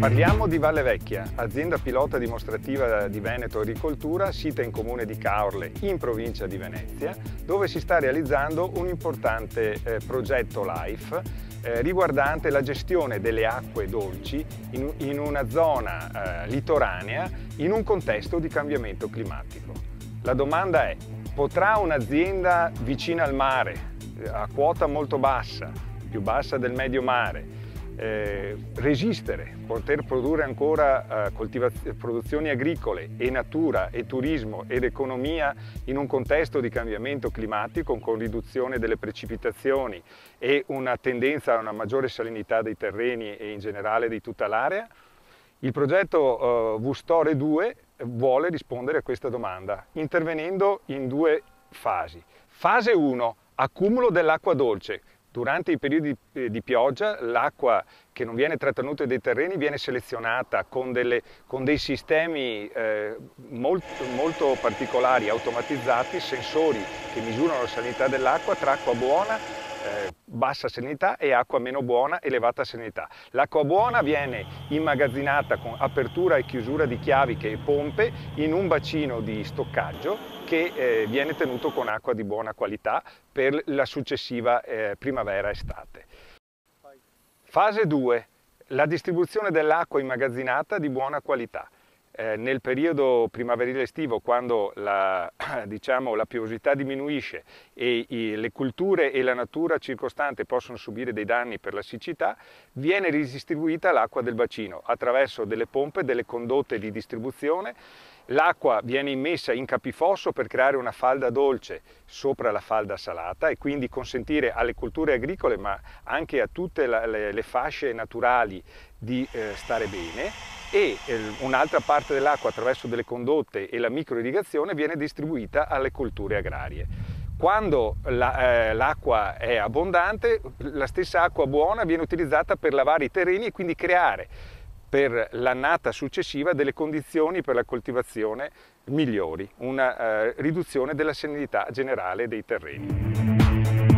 Parliamo di Valle Vecchia, azienda pilota dimostrativa di Veneto Agricoltura, sita in comune di Caorle, in provincia di Venezia, dove si sta realizzando un importante progetto LIFE riguardante la gestione delle acque dolci in una zona litoranea in un contesto di cambiamento climatico. La domanda è: potrà un'azienda vicina al mare, a quota molto bassa, più bassa del medio mare, resistere, poter produrre ancora produzioni agricole e natura e turismo ed economia in un contesto di cambiamento climatico con riduzione delle precipitazioni e una tendenza a una maggiore salinità dei terreni e in generale di tutta l'area? Il progetto Vustore 2 vuole rispondere a questa domanda intervenendo in due fasi. Fase 1: accumulo dell'acqua dolce. Durante i periodi di pioggia l'acqua che non viene trattenuta dai terreni viene selezionata con dei sistemi molto particolari, automatizzati, sensori che misurano la salinità dell'acqua tra acqua buona, bassa salinità, e acqua meno buona, elevata salinità. L'acqua buona viene immagazzinata con apertura e chiusura di chiaviche e pompe in un bacino di stoccaggio che viene tenuto con acqua di buona qualità per la successiva primavera-estate. Fase 2: la distribuzione dell'acqua immagazzinata di buona qualità. Nel periodo primaverile estivo, quando la piovosità diminuisce e le culture e la natura circostante possono subire dei danni per la siccità, viene ridistribuita l'acqua del bacino attraverso delle pompe, delle condotte di distribuzione. L'acqua viene immessa in capifosso per creare una falda dolce sopra la falda salata e quindi consentire alle colture agricole, ma anche a tutte le fasce naturali, di stare bene. E un'altra parte dell'acqua, attraverso delle condotte e la microirrigazione, viene distribuita alle colture agrarie. Quando l'acqua è abbondante, la stessa acqua buona viene utilizzata per lavare i terreni e quindi creare per l'annata successiva delle condizioni per la coltivazione migliori, una riduzione della salinità generale dei terreni.